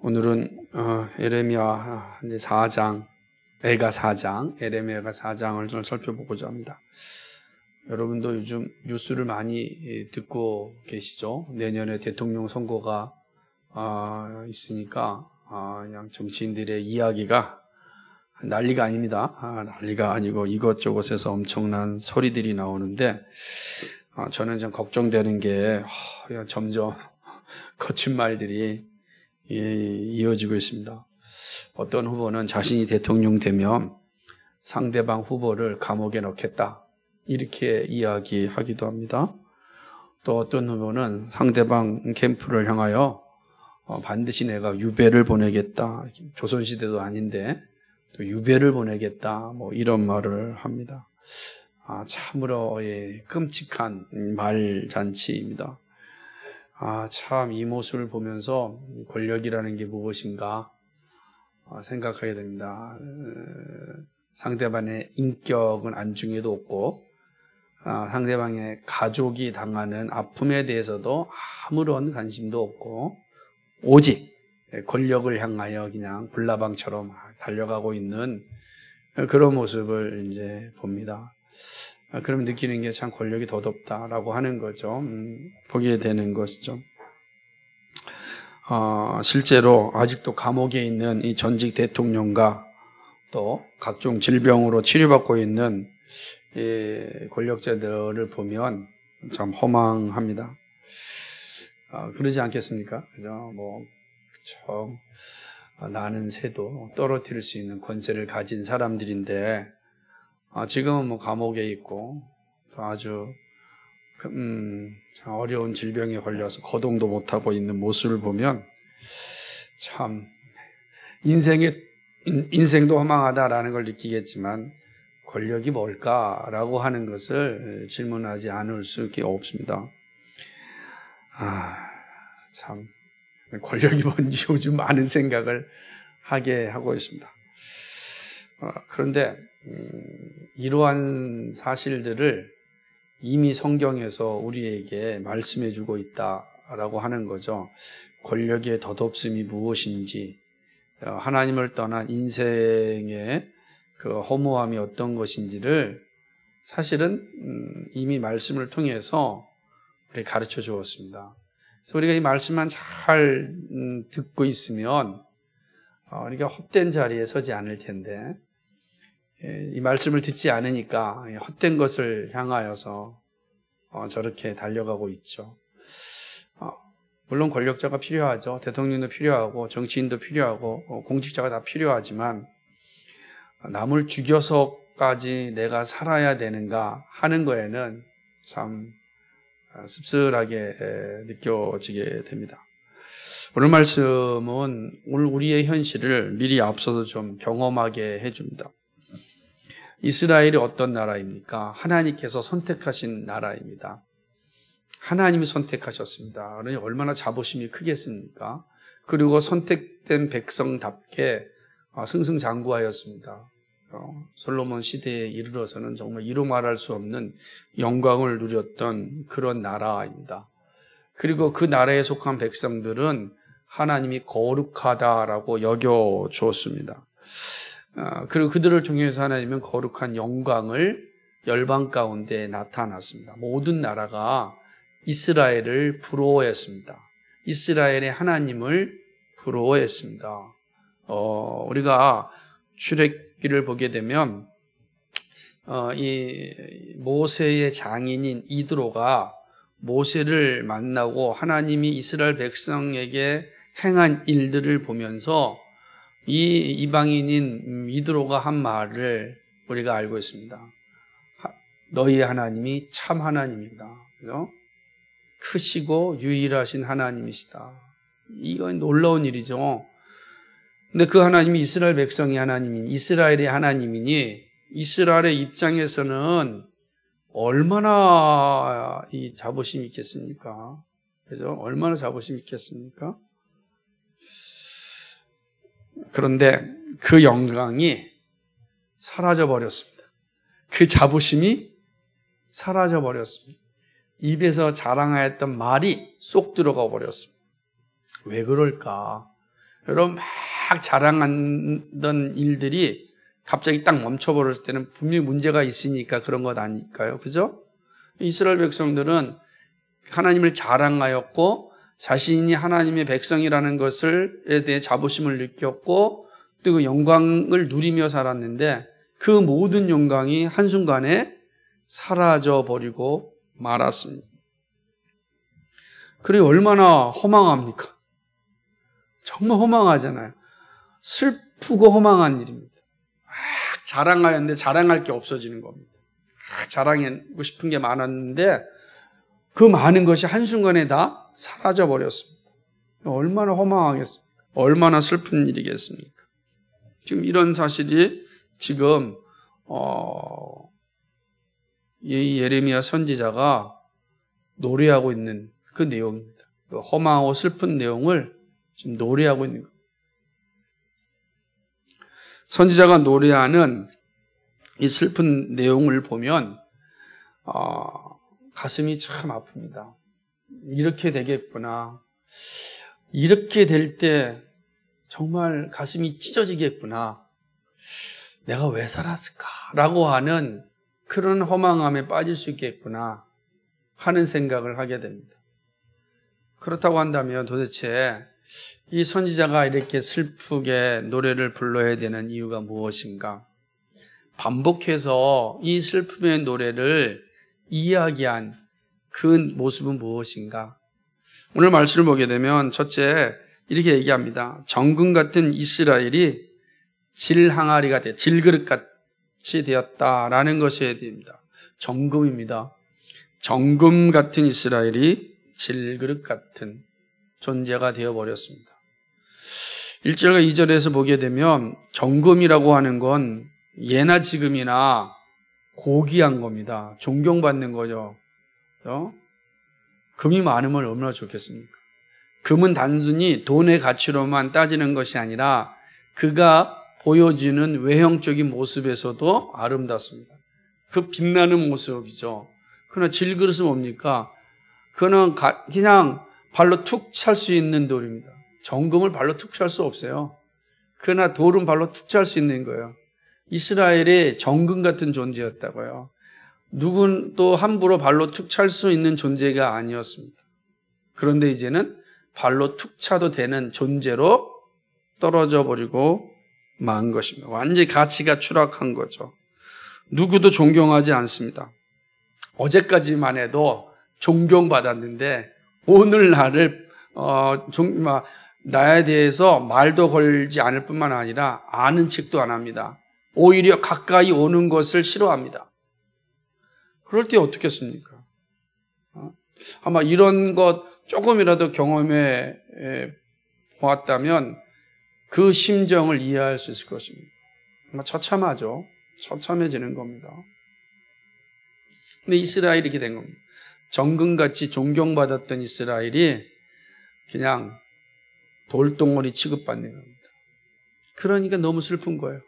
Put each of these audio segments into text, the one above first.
오늘은 에레미야 4장, 에가 4장, 에레미야가 4장을 좀 살펴보고자 합니다. 여러분도 요즘 뉴스를 많이 듣고 계시죠? 내년에 대통령 선거가 있으니까 그냥 정치인들의 이야기가 난리가 아닙니다. 난리가 아니고 이것저것에서 엄청난 소리들이 나오는데 저는 좀 걱정되는 게 점점 거친 말들이 이어지고 있습니다. 어떤 후보는 자신이 대통령 되면 상대방 후보를 감옥에 넣겠다 이렇게 이야기하기도 합니다. 또 어떤 후보는 상대방 캠프를 향하여 반드시 내가 유배를 보내겠다, 조선시대도 아닌데 또 유배를 보내겠다 이런 말을 합니다. 참으로 끔찍한 말잔치입니다. 참 이 모습을 보면서 권력이라는 게 무엇인가 생각하게 됩니다. 상대방의 인격은 안중에도 없고 상대방의 가족이 당하는 아픔에 대해서도 아무런 관심도 없고 오직 권력을 향하여 그냥 불나방처럼 달려가고 있는 그런 모습을 이제 봅니다. 그러면 느끼는 게 참 권력이 더덥다라고 하는 거죠. 보게 되는 것이죠. 실제로 아직도 감옥에 있는 이 전직 대통령과 또 각종 질병으로 치료받고 있는 권력자들을 보면 참 허망합니다. 그러지 않겠습니까? 그죠? 그쵸. 나는 새도 떨어뜨릴 수 있는 권세를 가진 사람들인데 지금은 감옥에 있고 아주 어려운 질병에 걸려서 거동도 못하고 있는 모습을 보면 참 인생도 허망하다라는 걸 느끼겠지만 권력이 뭘까라고 하는 것을 질문하지 않을 수밖에 없습니다. 참 권력이 뭔지 요즘 많은 생각을 하게 하고 있습니다. 그런데 이러한 사실들을 이미 성경에서 우리에게 말씀해 주고 있다라고 하는 거죠. 권력의 덧없음이 무엇인지, 하나님을 떠난 인생의 그 허무함이 어떤 것인지를 사실은 이미 말씀을 통해서 우리 가르쳐 주었습니다. 그래서 우리가 이 말씀만 잘 듣고 있으면 우리가 헛된 자리에 서지 않을 텐데 이 말씀을 듣지 않으니까 헛된 것을 향하여서 저렇게 달려가고 있죠. 물론 권력자가 필요하죠. 대통령도 필요하고 정치인도 필요하고 공직자가 다 필요하지만 남을 죽여서까지 내가 살아야 되는가 하는 거에는 참 씁쓸하게 느껴지게 됩니다. 오늘 말씀은 오늘 우리의 현실을 미리 앞서서 좀 경험하게 해줍니다. 이스라엘이 어떤 나라입니까? 하나님께서 선택하신 나라입니다. 하나님이 선택하셨습니다. 그러니 얼마나 자부심이 크겠습니까? 그리고 선택된 백성답게 승승장구하였습니다. 솔로몬 시대에 이르러서는 정말 이루 말할 수 없는 영광을 누렸던 그런 나라입니다. 그리고 그 나라에 속한 백성들은 하나님이 거룩하다라고 여겨주었습니다. 그리고 그들을 통해서 하나님은 거룩한 영광을 열방 가운데 나타났습니다. 모든 나라가 이스라엘을 부러워했습니다. 이스라엘의 하나님을 부러워했습니다. 우리가 출애굽기를 보게 되면 이 모세의 장인인 이드로가 모세를 만나고 하나님이 이스라엘 백성에게 행한 일들을 보면서 이 이방인인 이드로가 한 말을 우리가 알고 있습니다. 너희의 하나님이 참 하나님이다. 그죠? 크시고 유일하신 하나님이시다. 이건 놀라운 일이죠. 근데 그 하나님이 이스라엘 백성의 하나님인 이스라엘의 하나님이니 이스라엘의 입장에서는 얼마나 이 자부심이 있겠습니까? 그죠? 얼마나 자부심이 있겠습니까? 그런데 그 영광이 사라져 버렸습니다. 그 자부심이 사라져 버렸습니다. 입에서 자랑하였던 말이 쏙 들어가 버렸습니다. 왜 그럴까? 여러분 막 자랑하던 일들이 갑자기 딱 멈춰버렸을 때는 분명히 문제가 있으니까 그런 것 아닐까요? 그죠? 이스라엘 백성들은 하나님을 자랑하였고 자신이 하나님의 백성이라는 것에 대해 자부심을 느꼈고 또 그 영광을 누리며 살았는데 그 모든 영광이 한순간에 사라져버리고 말았습니다. 그리고 얼마나 허망합니까? 정말 허망하잖아요. 슬프고 허망한 일입니다. 자랑하였는데 자랑할 게 없어지는 겁니다. 자랑하고 싶은 게 많았는데 그 많은 것이 한순간에 다 사라져버렸습니다. 얼마나 허망하겠습니까? 얼마나 슬픈 일이겠습니까? 지금 이런 사실이 지금 이 예레미야 선지자가 노래하고 있는 그 내용입니다. 그 허망하고 슬픈 내용을 지금 노래하고 있는 겁니다. 선지자가 노래하는 이 슬픈 내용을 보면 가슴이 참 아픕니다. 이렇게 되겠구나. 이렇게 될 때 정말 가슴이 찢어지겠구나. 내가 왜 살았을까라고 하는 그런 허망함에 빠질 수 있겠구나 하는 생각을 하게 됩니다. 그렇다고 한다면 도대체 이 선지자가 이렇게 슬프게 노래를 불러야 되는 이유가 무엇인가? 반복해서 이 슬픔의 노래를 이야기한 그 모습은 무엇인가? 오늘 말씀을 보게 되면 첫째 이렇게 얘기합니다. 정금 같은 이스라엘이 질항아리가 돼 질그릇같이 되었다라는 것이 됩니다. 정금입니다. 정금 같은 이스라엘이 질그릇 같은 존재가 되어버렸습니다. 1절과 2절에서 보게 되면 정금이라고 하는 건 예나 지금이나 고귀한 겁니다. 존경받는 거죠. 금이 많으면 얼마나 좋겠습니까? 금은 단순히 돈의 가치로만 따지는 것이 아니라 그가 보여주는 외형적인 모습에서도 아름답습니다. 그 빛나는 모습이죠. 그러나 질그릇은 뭡니까? 그는 그냥 발로 툭 찰 수 있는 돌입니다. 정금을 발로 툭 찰 수 없어요. 그러나 돌은 발로 툭 찰 수 있는 거예요. 이스라엘이 정금 같은 존재였다고요. 누구도 함부로 발로 툭 찰 수 있는 존재가 아니었습니다. 그런데 이제는 발로 툭 차도 되는 존재로 떨어져 버리고 만 것입니다. 완전히 가치가 추락한 거죠. 누구도 존경하지 않습니다. 어제까지만 해도 존경받았는데 오늘날을 나에 대해서 말도 걸지 않을 뿐만 아니라 아는 척도 안 합니다. 오히려 가까이 오는 것을 싫어합니다. 그럴 때 어떻겠습니까? 아마 이런 것 조금이라도 경험해 보았다면 그 심정을 이해할 수 있을 것입니다. 처참하죠. 처참해지는 겁니다. 근데 이스라엘이 이렇게 된 겁니다. 정금같이 존경받았던 이스라엘이 그냥 돌덩어리 취급받는 겁니다. 그러니까 너무 슬픈 거예요.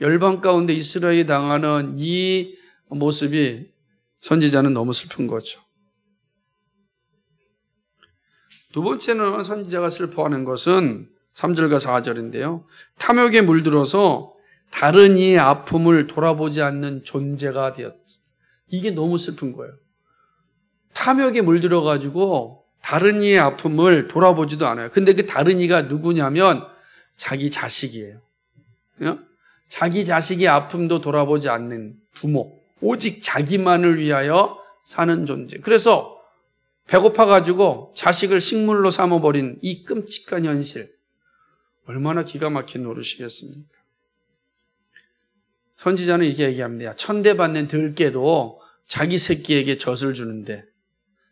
열방 가운데 이스라엘이 당하는 이 모습이 선지자는 너무 슬픈 거죠. 두 번째는 선지자가 슬퍼하는 것은 3절과 4절인데요. 탐욕에 물들어서 다른 이의 아픔을 돌아보지 않는 존재가 되었습니다. 이게 너무 슬픈 거예요. 탐욕에 물들어가지고 다른 이의 아픔을 돌아보지도 않아요. 근데 그 다른 이가 누구냐면 자기 자식이에요. 자기 자식의 아픔도 돌아보지 않는 부모. 오직 자기만을 위하여 사는 존재. 그래서 배고파가지고 자식을 식물로 삼아버린 이 끔찍한 현실. 얼마나 기가 막힌 노릇이겠습니까? 선지자는 이렇게 얘기합니다. 천대받는 들깨도 자기 새끼에게 젖을 주는데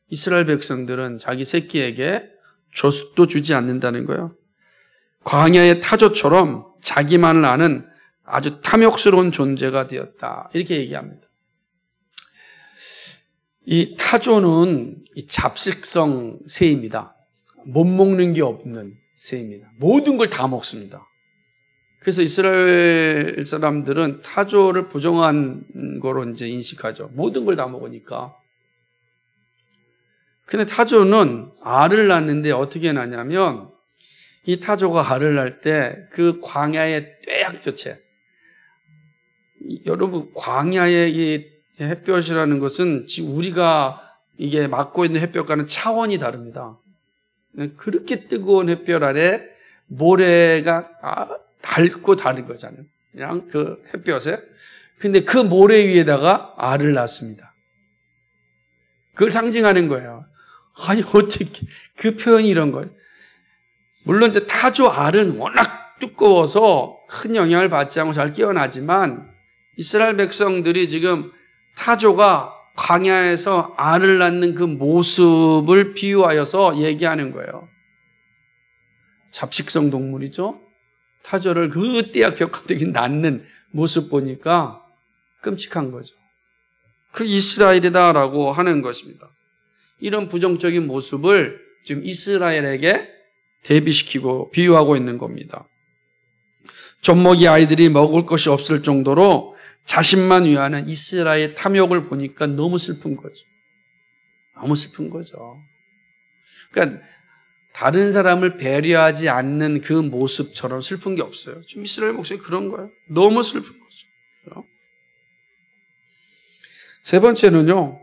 이스라엘 백성들은 자기 새끼에게 젖도 주지 않는다는 거예요. 광야의 타조처럼 자기만을 아는 아주 탐욕스러운 존재가 되었다. 이렇게 얘기합니다. 이 타조는 이 잡식성 새입니다. 못 먹는 게 없는 새입니다. 모든 걸 다 먹습니다. 그래서 이스라엘 사람들은 타조를 부정한 거로 이제 인식하죠. 모든 걸 다 먹으니까. 근데 타조는 알을 낳는데 어떻게 낳냐면 이 타조가 알을 낳을 때 그 광야의 떼약볕에, 여러분 광야의 이 햇볕이라는 것은 지금 우리가 이게 맞고 있는 햇볕과는 차원이 다릅니다. 그렇게 뜨거운 햇볕 아래 모래가 닳고 다른 거잖아요. 그냥 그 햇볕에. 근데 그 모래 위에다가 알을 낳습니다. 그걸 상징하는 거예요. 아니 어떻게 그 표현이 이런 거예요. 물론 이제 타조 알은 워낙 두꺼워서 큰 영향을 받지 않고 잘 깨어나지만 이스라엘 백성들이 지금 타조가 광야에서 알을 낳는 그 모습을 비유하여서 얘기하는 거예요. 잡식성 동물이죠. 타조를 그 떼약볕 낳는 모습 보니까 끔찍한 거죠. 그 이스라엘이다라고 하는 것입니다. 이런 부정적인 모습을 지금 이스라엘에게 대비시키고 비유하고 있는 겁니다. 젖먹이 아이들이 먹을 것이 없을 정도로 자신만 위하는 이스라엘 탐욕을 보니까 너무 슬픈 거죠. 너무 슬픈 거죠. 그러니까 다른 사람을 배려하지 않는 그 모습처럼 슬픈 게 없어요. 지금 이스라엘 목소리 그런 거예요. 너무 슬픈 거죠. 세 번째는요,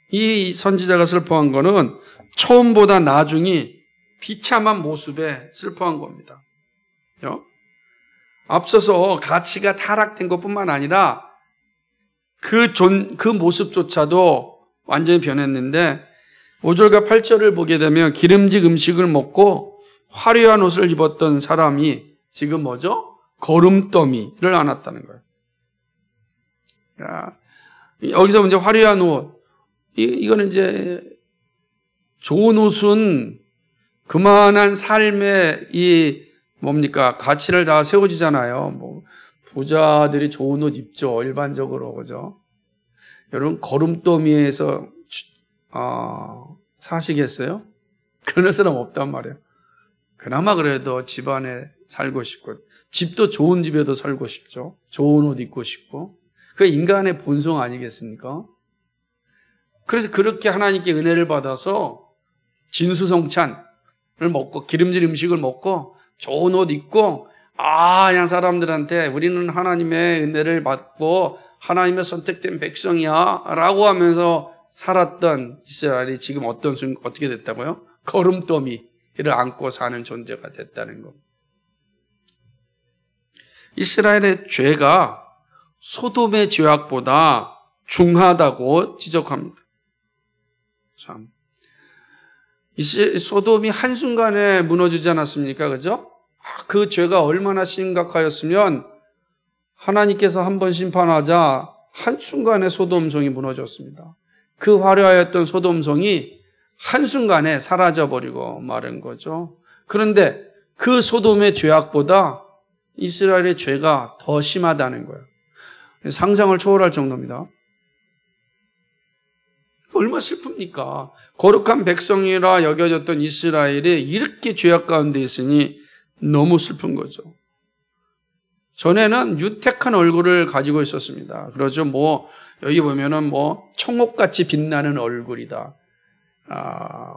이 선지자가 슬퍼한 거는 처음보다 나중이 비참한 모습에 슬퍼한 겁니다. 앞서서 가치가 타락된 것뿐만 아니라 그 모습조차도 완전히 변했는데 5절과 8절을 보게 되면 기름진 음식을 먹고 화려한 옷을 입었던 사람이 지금 뭐죠? 거름더미를 안았다는 거예요. 여기서 이제 화려한 옷, 이거는 이제 좋은 옷은 그만한 삶의 가치를 다 세워지잖아요. 뭐 부자들이 좋은 옷 입죠. 일반적으로. 그죠? 여러분, 거름더미에서 사시겠어요? 그런 사람 없단 말이에요. 그나마 그래도 집안에 살고 싶고, 집도 좋은 집에도 살고 싶죠. 좋은 옷 입고 싶고. 그게 인간의 본성 아니겠습니까? 그래서 그렇게 하나님께 은혜를 받아서 진수성찬을 먹고, 기름진 음식을 먹고, 좋은 옷 입고, 그냥 사람들한테 우리는 하나님의 은혜를 받고 하나님의 선택된 백성이야 라고 하면서 살았던 이스라엘이 지금 어떻게 됐다고요? 거름더미를 안고 사는 존재가 됐다는 겁니다. 이스라엘의 죄가 소돔의 죄악보다 중하다고 지적합니다. 참, 소돔이 한순간에 무너지지 않았습니까? 그죠? 그 죄가 얼마나 심각하였으면 하나님께서 한번 심판하자 한순간에 소돔성이 무너졌습니다. 그 화려하였던 소돔성이 한순간에 사라져버리고 마른 거죠. 그런데 그 소돔의 죄악보다 이스라엘의 죄가 더 심하다는 거예요. 상상을 초월할 정도입니다. 얼마나 슬픕니까? 거룩한 백성이라 여겨졌던 이스라엘이 이렇게 죄악 가운데 있으니 너무 슬픈 거죠. 전에는 유택한 얼굴을 가지고 있었습니다. 그러죠. 여기 보면은 청옥같이 빛나는 얼굴이다.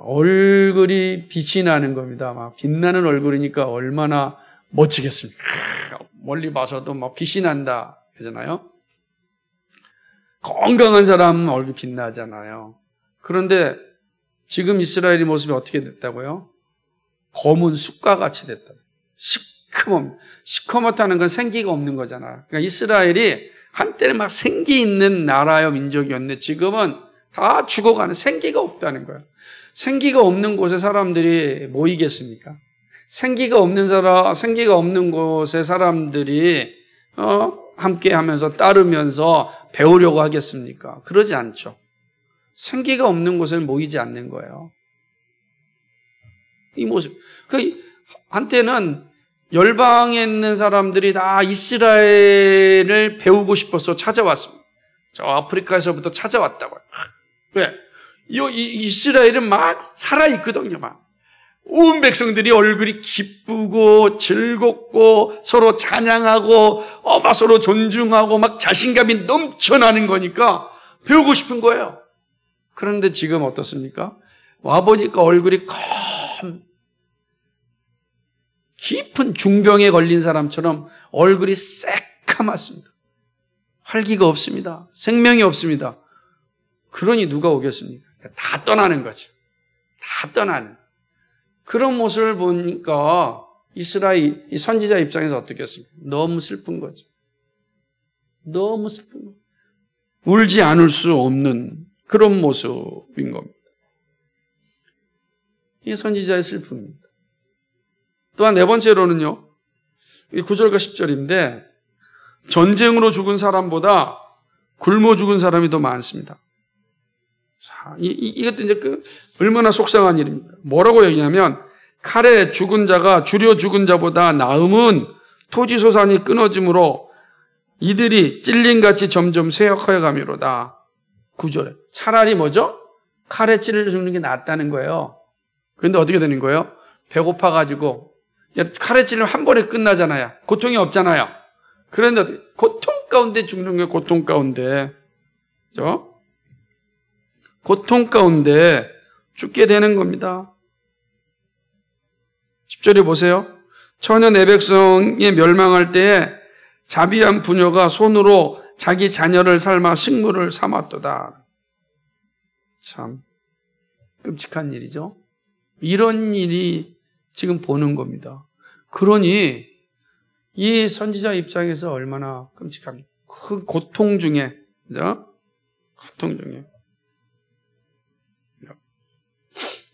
얼굴이 빛이 나는 겁니다. 막 빛나는 얼굴이니까 얼마나 멋지겠습니까? 멀리 봐서도 막 빛이 난다. 그러잖아요. 건강한 사람은 얼굴이 빛나잖아요. 그런데 지금 이스라엘의 모습이 어떻게 됐다고요? 검은 쑥과 같이 됐다. 시커멓다는 건 생기가 없는 거잖아. 그러니까 이스라엘이 한때는 막 생기 있는 나라여 민족이었는데 지금은 다 죽어가는, 생기가 없다는 거예요. 생기가 없는 곳에 사람들이 모이겠습니까? 생기가 없는 곳에 사람들이 함께 하면서 따르면서 배우려고 하겠습니까? 그러지 않죠. 생기가 없는 곳에 모이지 않는 거예요. 이 모습. 한때는 열방에 있는 사람들이 다 이스라엘을 배우고 싶어서 찾아왔습니다. 저 아프리카에서부터 찾아왔다고요. 왜? 이스라엘은 막 살아있거든요. 온 백성들이 얼굴이 기쁘고 즐겁고 서로 찬양하고 막 서로 존중하고 막 자신감이 넘쳐나는 거니까 배우고 싶은 거예요. 그런데 지금 어떻습니까? 와보니까 얼굴이 깊은 중병에 걸린 사람처럼 얼굴이 새카맣습니다. 활기가 없습니다. 생명이 없습니다. 그러니 누가 오겠습니까? 다 떠나는 거죠. 다 떠나는. 그런 모습을 보니까 이스라엘 이 선지자 입장에서 어떻겠습니까? 너무 슬픈 거죠. 너무 슬픈 거죠. 울지 않을 수 없는 그런 모습인 겁니다. 이게 선지자의 슬픔입니다. 또한 네 번째로는요. 9절과 10절인데 전쟁으로 죽은 사람보다 굶어 죽은 사람이 더 많습니다. 자, 이것도 이제 얼마나 속상한 일입니다. 뭐라고 얘기냐면 칼에 죽은 자가 줄여 죽은 자보다 나음은 토지소산이 끊어짐으로 이들이 찔림같이 점점 쇠약하여 가미로다. 9절에. 차라리 뭐죠? 칼에 찔려 죽는 게 낫다는 거예요. 그런데 어떻게 되는 거예요? 배고파가지고 칼에 찔리면 한 번에 끝나잖아요. 고통이 없잖아요. 그런데 어떻게 고통 가운데 죽는 게 고통 가운데 그죠? 고통 가운데 죽게 되는 겁니다. 10절에 보세요. 처녀 내 백성이 멸망할 때에 자비한 부녀가 손으로 자기 자녀를 삶아 식물을 삼았도다. 참 끔찍한 일이죠. 이런 일이 지금 보는 겁니다. 그러니 이 선지자 입장에서 얼마나 끔찍합니까? 그 고통 중에, 그죠? 고통 중에.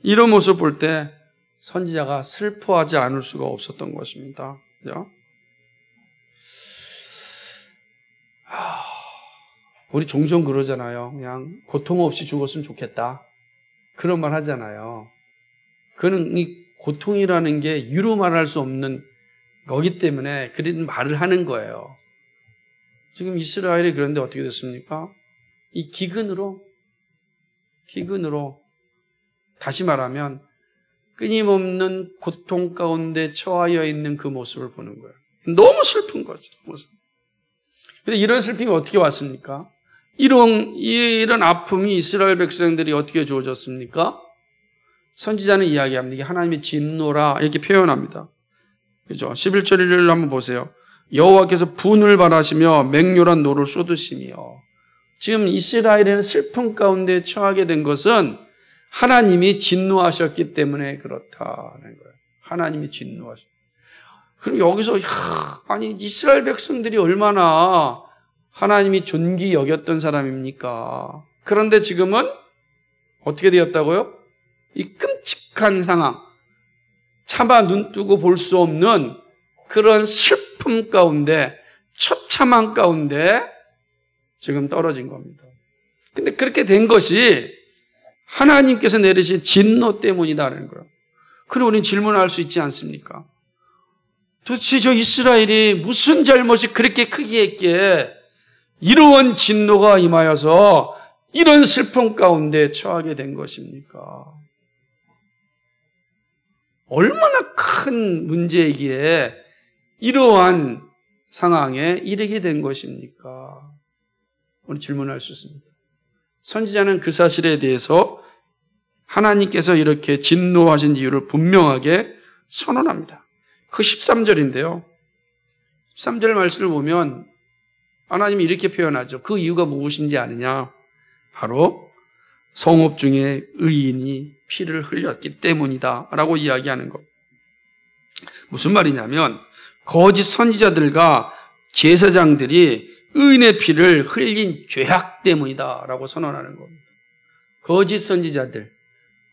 이런 모습 볼 때 선지자가 슬퍼하지 않을 수가 없었던 것입니다. 그죠? 우리 종종 그러잖아요. 그냥 고통 없이 죽었으면 좋겠다. 그런 말 하잖아요. 그는 이 고통이라는 게 유로 말할 수 없는 거기 때문에 그런 말을 하는 거예요. 지금 이스라엘이 그런데 어떻게 됐습니까? 이 기근으로 다시 말하면 끊임없는 고통 가운데 처하여 있는 그 모습을 보는 거예요. 너무 슬픈 거죠. 그런데 이런 슬픔이 어떻게 왔습니까? 이런 아픔이 이스라엘 백성들이 어떻게 주어졌습니까? 선지자는 이야기합니다. 이게 하나님의 진노라 이렇게 표현합니다. 그죠? 11절을 한번 보세요. 여호와께서 분을 발하시며 맹렬한 노를 쏟으시며. 지금 이스라엘에는 슬픔 가운데 처하게 된 것은 하나님이 진노하셨기 때문에 그렇다는 거예요. 하나님이 진노하셨. 그럼 여기서 아니 이스라엘 백성들이 얼마나 하나님이 존귀 여겼던 사람입니까? 그런데 지금은 어떻게 되었다고요? 이 끔찍한 상황, 차마 눈뜨고 볼 수 없는 그런 슬픔 가운데, 처참한 가운데 지금 떨어진 겁니다. 근데 그렇게 된 것이 하나님께서 내리신 진노 때문이다라는 거예요. 그리고 우리는 질문할 수 있지 않습니까? 도대체 저 이스라엘이 무슨 잘못이 그렇게 크게 했기에 이러한 진노가 임하여서 이런 슬픔 가운데 처하게 된 것입니까? 얼마나 큰 문제이기에 이러한 상황에 이르게 된 것입니까? 오늘 질문할 수 있습니다. 선지자는 그 사실에 대해서 하나님께서 이렇게 진노하신 이유를 분명하게 선언합니다. 그 13절인데요. 13절 말씀을 보면 하나님이 이렇게 표현하죠. 그 이유가 무엇인지 아느냐? 바로 성읍 중에 의인이 피를 흘렸기 때문이다 라고 이야기하는 것. 무슨 말이냐면 거짓 선지자들과 제사장들이 의인의 피를 흘린 죄악 때문이다 라고 선언하는 겁니다. 거짓 선지자들,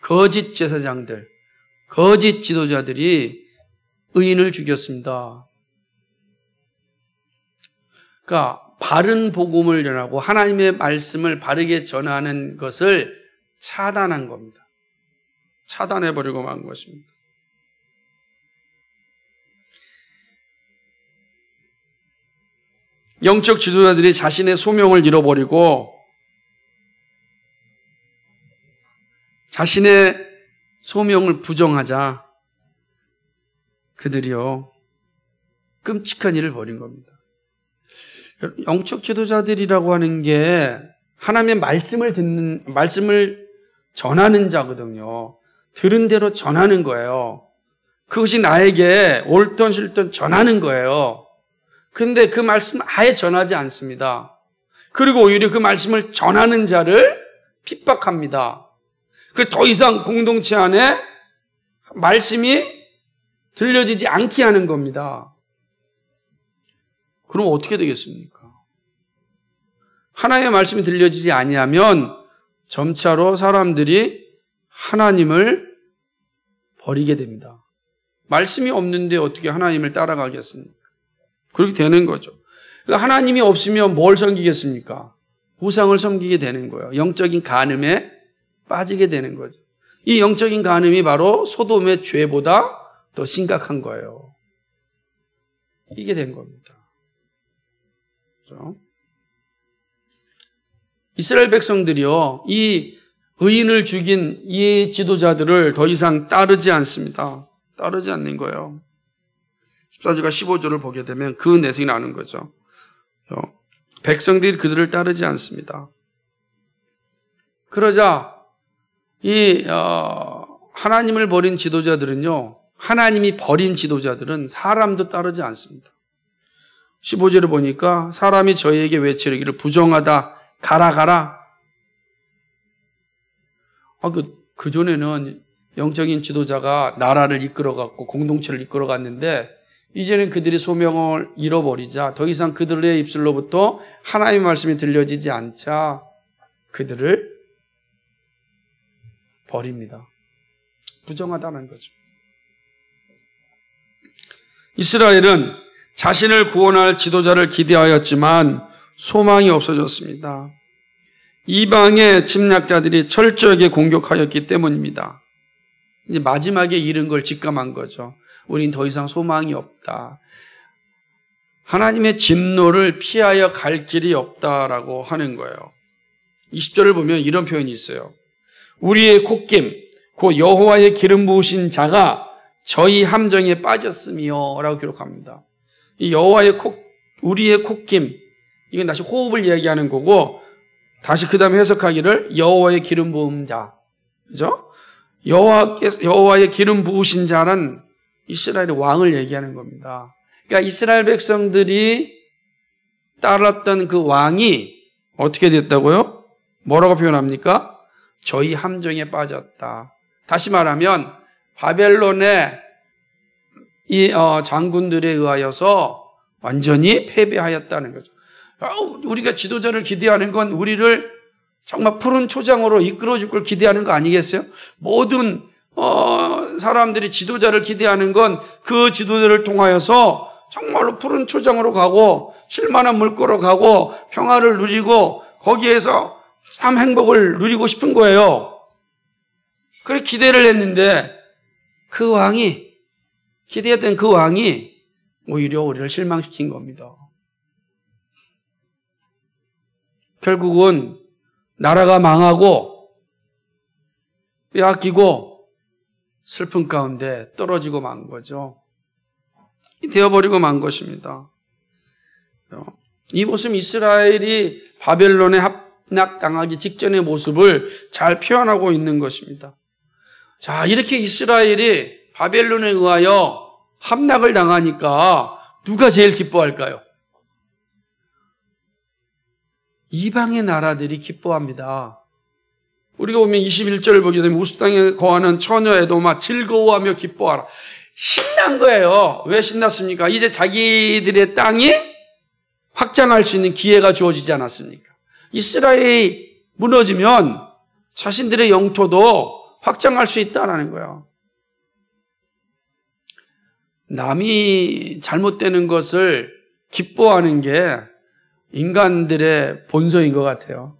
거짓 제사장들, 거짓 지도자들이 의인을 죽였습니다. 그러니까 바른 복음을 전하고 하나님의 말씀을 바르게 전하는 것을 차단한 겁니다. 차단해버리고 만 것입니다. 영적 지도자들이 자신의 소명을 잃어버리고 자신의 소명을 부정하자 그들이요 끔찍한 일을 벌인 겁니다. 영적 지도자들이라고 하는 게 하나님의 말씀을 전하는 자거든요. 들은 대로 전하는 거예요. 그것이 나에게 옳든 싫든 전하는 거예요. 근데 그 말씀을 아예 전하지 않습니다. 그리고 오히려 그 말씀을 전하는 자를 핍박합니다. 그 더 이상 공동체 안에 말씀이 들려지지 않게 하는 겁니다. 그럼 어떻게 되겠습니까? 하나님의 말씀이 들려지지 아니하면 점차로 사람들이 하나님을 버리게 됩니다. 말씀이 없는데 어떻게 하나님을 따라가겠습니까? 그렇게 되는 거죠. 그러니까 하나님이 없으면 뭘 섬기겠습니까? 우상을 섬기게 되는 거예요. 영적인 간음에 빠지게 되는 거죠. 이 영적인 간음이 바로 소돔의 죄보다 더 심각한 거예요. 이게 된 겁니다. 그렇죠? 이스라엘 백성들이요, 이 의인을 죽인 이 지도자들을 더 이상 따르지 않습니다. 따르지 않는 거예요. 14절과 15절을 보게 되면 그 내색이 나는 거죠. 백성들이 그들을 따르지 않습니다. 그러자 하나님을 버린 지도자들은요, 하나님이 버린 지도자들은 사람도 따르지 않습니다. 15절을 보니까 사람이 저희에게 외치기를 부정하다, 가라 가라. 그전에는 영적인 지도자가 나라를 이끌어갔고 공동체를 이끌어갔는데 이제는 그들이 소명을 잃어버리자 더 이상 그들의 입술로부터 하나님의 말씀이 들려지지 않자 그들을 버립니다. 부정하다는 거죠. 이스라엘은 자신을 구원할 지도자를 기대하였지만 소망이 없어졌습니다. 이방의 침략자들이 철저하게 공격하였기 때문입니다. 이제 마지막에 이른 걸 직감한 거죠. 우린 더 이상 소망이 없다. 하나님의 진노를 피하여 갈 길이 없다라고 하는 거예요. 20절을 보면 이런 표현이 있어요. 우리의 콧김, 곧 여호와의 기름 부으신 자가 저희 함정에 빠졌으며 라고 기록합니다. 이 우리의 콧김, 이건 다시 호흡을 얘기하는 거고, 다시 그 다음에 해석하기를 여호와의 기름 부은 자, 그죠? 여호와의 기름 부으신 자는 이스라엘의 왕을 얘기하는 겁니다. 그러니까 이스라엘 백성들이 따랐던 그 왕이 어떻게 됐다고요? 뭐라고 표현합니까? 저희 함정에 빠졌다. 다시 말하면 바벨론의 이 장군들에 의하여서 완전히 패배하였다는 거죠. 우리가 지도자를 기대하는 건 우리를 정말 푸른 초장으로 이끌어줄 걸 기대하는 거 아니겠어요? 모든 사람들이 지도자를 기대하는 건 그 지도자를 통하여서 정말로 푸른 초장으로 가고 쉴만한 물꼬로 가고 평화를 누리고 거기에서 참 행복을 누리고 싶은 거예요. 그렇게 기대를 했는데 그 왕이, 기대했던 그 왕이 오히려 우리를 실망시킨 겁니다. 결국은 나라가 망하고 빼앗기고 슬픔 가운데 떨어지고 만 거죠. 되어버리고 만 것입니다. 이 모습 이스라엘이 바벨론에 함락당하기 직전의 모습을 잘 표현하고 있는 것입니다. 자, 이렇게 이스라엘이 바벨론에 의하여 함락을 당하니까 누가 제일 기뻐할까요? 이방의 나라들이 기뻐합니다. 우리가 보면 21절을 보게 되면 우스 땅에 거하는 처녀 에돔아 즐거워하며 기뻐하라. 신난 거예요. 왜 신났습니까? 이제 자기들의 땅이 확장할 수 있는 기회가 주어지지 않았습니까? 이스라엘이 무너지면 자신들의 영토도 확장할 수 있다는 거예요. 남이 잘못되는 것을 기뻐하는 게 인간들의 본성인 것 같아요.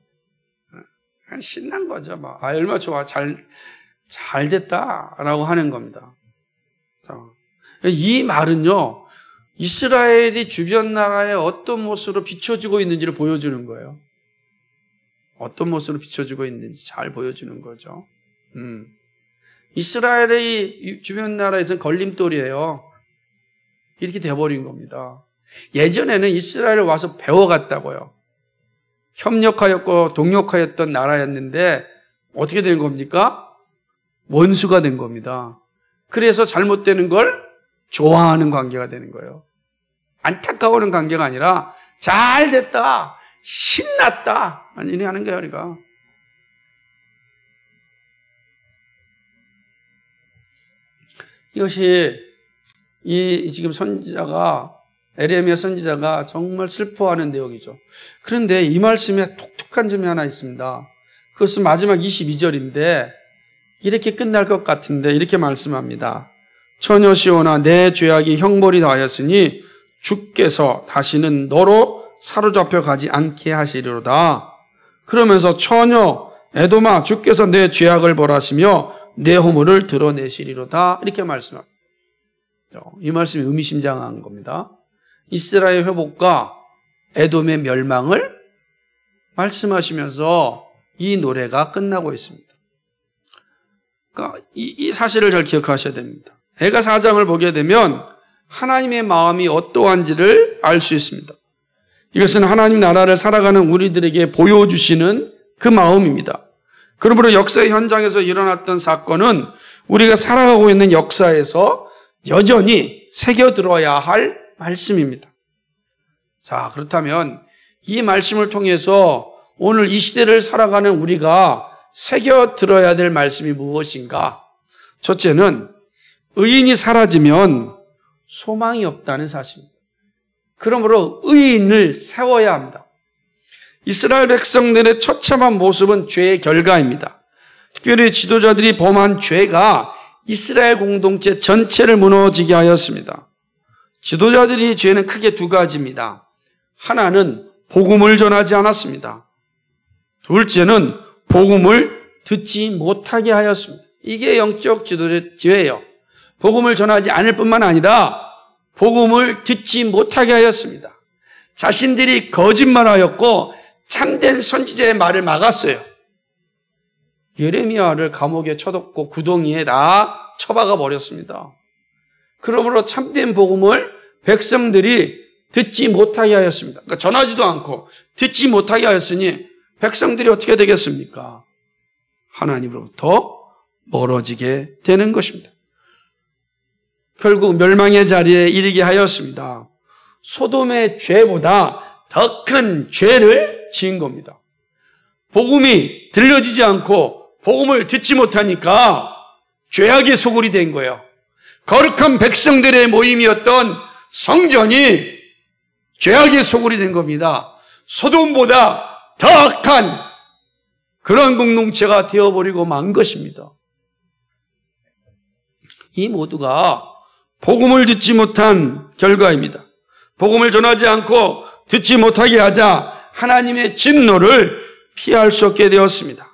신난 거죠. 얼마나 좋아. 잘 됐다라고 하는 겁니다. 이 말은요, 이스라엘이 주변 나라의 어떤 모습으로 비춰지고 있는지를 보여주는 거예요. 어떤 모습으로 비춰지고 있는지 잘 보여주는 거죠. 이스라엘의 주변 나라에서는 걸림돌이에요. 이렇게 돼버린 겁니다. 예전에는 이스라엘을 와서 배워갔다고요. 협력하였고 동력하였던 나라였는데 어떻게 된 겁니까? 원수가 된 겁니다. 그래서 잘못되는 걸 좋아하는 관계가 되는 거예요. 안타까워하는 관계가 아니라 잘 됐다, 신났다 이렇게 하는 거예요. 우리가. 이것이 지금 선지자가 에레미야 선지자가 정말 슬퍼하는 내용이죠. 그런데 이 말씀에 독특한 점이 하나 있습니다. 그것은 마지막 22절인데 이렇게 끝날 것 같은데 이렇게 말씀합니다. 처녀 시온아 내 죄악이 형벌이 다하였으니 주께서 다시는 너로 사로잡혀 가지 않게 하시리로다. 그러면서 처녀 에돔아 주께서 내 죄악을 벌하시며 내 허물을 드러내시리로다. 이렇게 말씀합니다. 이 말씀이 의미심장한 겁니다. 이스라엘 회복과 에돔의 멸망을 말씀하시면서 이 노래가 끝나고 있습니다. 그러니까 이 사실을 잘 기억하셔야 됩니다. 에가 4장을 보게 되면 하나님의 마음이 어떠한지를 알 수 있습니다. 이것은 하나님 나라를 살아가는 우리들에게 보여주시는 그 마음입니다. 그러므로 역사의 현장에서 일어났던 사건은 우리가 살아가고 있는 역사에서 여전히 새겨들어야 할 말씀입니다. 자, 그렇다면 이 말씀을 통해서 오늘 이 시대를 살아가는 우리가 새겨들어야 될 말씀이 무엇인가? 첫째는 의인이 사라지면 소망이 없다는 사실입니다. 그러므로 의인을 세워야 합니다. 이스라엘 백성들의 처참한 모습은 죄의 결과입니다. 특별히 지도자들이 범한 죄가 이스라엘 공동체 전체를 무너지게 하였습니다. 지도자들이 죄는 크게 두 가지입니다. 하나는 복음을 전하지 않았습니다. 둘째는 복음을 듣지 못하게 하였습니다. 이게 영적 지도자의 죄예요. 복음을 전하지 않을 뿐만 아니라 복음을 듣지 못하게 하였습니다. 자신들이 거짓말하였고 참된 선지자의 말을 막았어요. 예레미야를 감옥에 쳐넣고 구덩이에 다 처박아 버렸습니다. 그러므로 참된 복음을 백성들이 듣지 못하게 하였습니다. 그러니까 전하지도 않고 듣지 못하게 하였으니 백성들이 어떻게 되겠습니까? 하나님으로부터 멀어지게 되는 것입니다. 결국 멸망의 자리에 이르게 하였습니다. 소돔의 죄보다 더 큰 죄를 지은 겁니다. 복음이 들려지지 않고 복음을 듣지 못하니까 죄악의 소굴이 된 거예요. 거룩한 백성들의 모임이었던 성전이 죄악의 소굴이 된 겁니다. 소돔보다 더 악한 그런 공동체가 되어버리고 만 것입니다. 이 모두가 복음을 듣지 못한 결과입니다. 복음을 전하지 않고 듣지 못하게 하자 하나님의 진노를 피할 수 없게 되었습니다.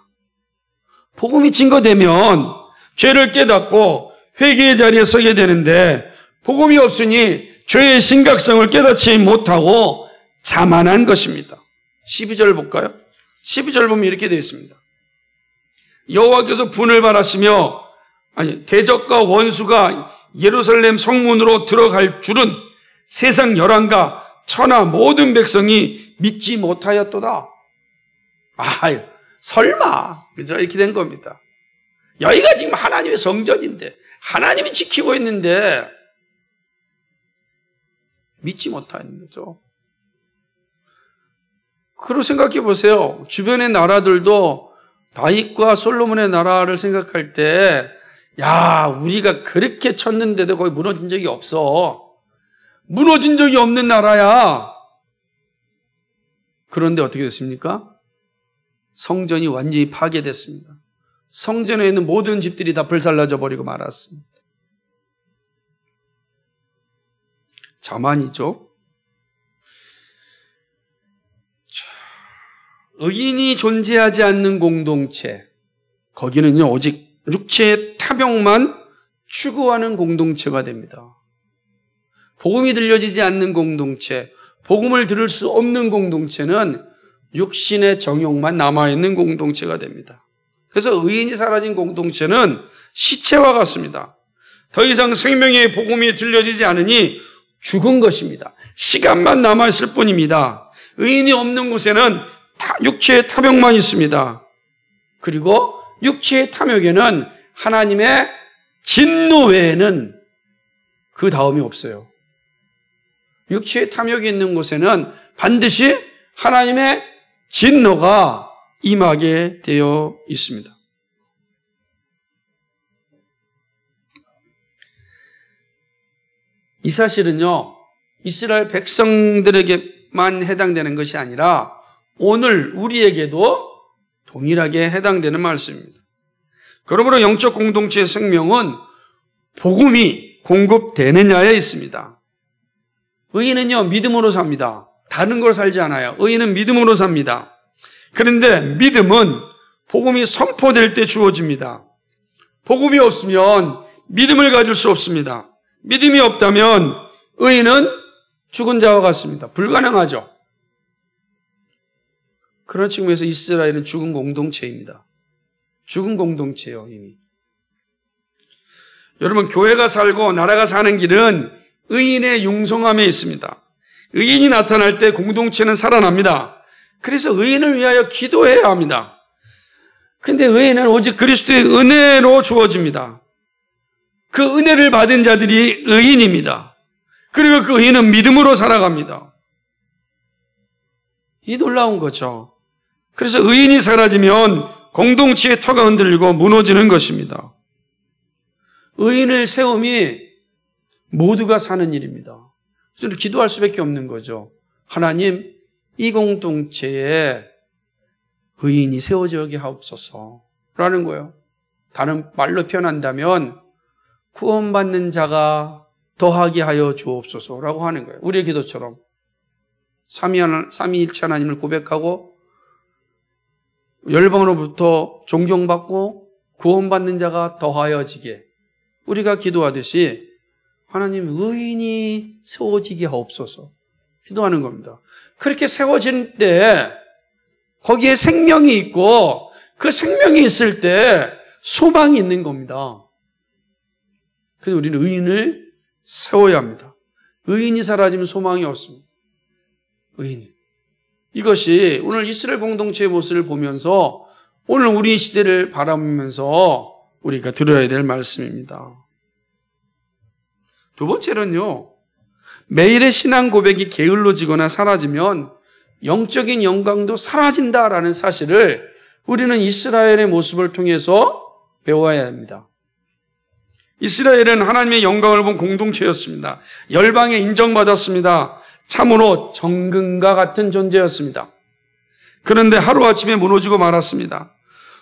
복음이 증거되면 죄를 깨닫고 회개의 자리에 서게 되는데 복음이 없으니 죄의 심각성을 깨닫지 못하고 자만한 것입니다. 12절 볼까요? 12절 보면 이렇게 되어 있습니다. 여호와께서 분을 발하시며 대적과 원수가 예루살렘 성문으로 들어갈 줄은 세상 열왕과 천하 모든 백성이 믿지 못하였도다. 설마 그죠? 이렇게 된 겁니다. 여기가 지금 하나님의 성전인데 하나님이 지키고 있는데 믿지 못하는 거죠. 그리고 생각해 보세요. 주변의 나라들도 다윗과 솔로몬의 나라를 생각할 때 우리가 그렇게 쳤는데도 거기 무너진 적이 없어. 무너진 적이 없는 나라야. 그런데 어떻게 됐습니까? 성전이 완전히 파괴됐습니다. 성전에 있는 모든 집들이 다 불살라져 버리고 말았습니다. 자만이죠. 의인이 존재하지 않는 공동체, 거기는요 오직 육체의 탐욕만 추구하는 공동체가 됩니다. 복음이 들려지지 않는 공동체, 복음을 들을 수 없는 공동체는 육신의 정욕만 남아있는 공동체가 됩니다. 그래서 의인이 사라진 공동체는 시체와 같습니다. 더 이상 생명의 복음이 들려지지 않으니 죽은 것입니다. 시간만 남아있을 뿐입니다. 의인이 없는 곳에는 육체의 탐욕만 있습니다. 그리고 육체의 탐욕에는 하나님의 진노 외에는 그 다음이 없어요. 육체의 탐욕이 있는 곳에는 반드시 하나님의 진노가 임하게 되어 있습니다. 이 사실은요, 이스라엘 백성들에게만 해당되는 것이 아니라 오늘 우리에게도 동일하게 해당되는 말씀입니다. 그러므로 영적 공동체의 생명은 복음이 공급되느냐에 있습니다. 의인은요, 믿음으로 삽니다. 다른 걸 살지 않아요. 의인은 믿음으로 삽니다. 그런데 믿음은 복음이 선포될 때 주어집니다. 복음이 없으면 믿음을 가질 수 없습니다. 믿음이 없다면 의인은 죽은 자와 같습니다. 불가능하죠. 그런 측면에서 이스라엘은 죽은 공동체입니다. 죽은 공동체예요, 이미. 여러분, 교회가 살고 나라가 사는 길은 의인의 융성함에 있습니다. 의인이 나타날 때 공동체는 살아납니다. 그래서 의인을 위하여 기도해야 합니다. 근데 의인은 오직 그리스도의 은혜로 주어집니다. 그 은혜를 받은 자들이 의인입니다. 그리고 그 의인은 믿음으로 살아갑니다. 이 놀라운 거죠. 그래서 의인이 사라지면 공동체의 터가 흔들리고 무너지는 것입니다. 의인을 세움이 모두가 사는 일입니다. 그래서 기도할 수밖에 없는 거죠. 하나님, 이 공동체에 의인이 세워지게 하옵소서라는 거예요. 다른 말로 표현한다면 구원받는 자가 더하게 하여 주옵소서라고 하는 거예요. 우리의 기도처럼 삼위일체 하나님을 고백하고 열방으로부터 존경받고 구원받는 자가 더하여지게 우리가 기도하듯이 하나님 의인이 세워지게 하옵소서 기도하는 겁니다. 그렇게 세워진 때 거기에 생명이 있고 그 생명이 있을 때 소망이 있는 겁니다. 그래서 우리는 의인을 세워야 합니다. 의인이 사라지면 소망이 없습니다. 의인. 이것이 오늘 이스라엘 공동체의 모습을 보면서 오늘 우리 시대를 바라보면서 우리가 들어야 될 말씀입니다. 두 번째는요, 매일의 신앙 고백이 게을러지거나 사라지면 영적인 영광도 사라진다라는 사실을 우리는 이스라엘의 모습을 통해서 배워야 합니다. 이스라엘은 하나님의 영광을 본 공동체였습니다. 열방에 인정받았습니다. 참으로 정금과 같은 존재였습니다. 그런데 하루아침에 무너지고 말았습니다.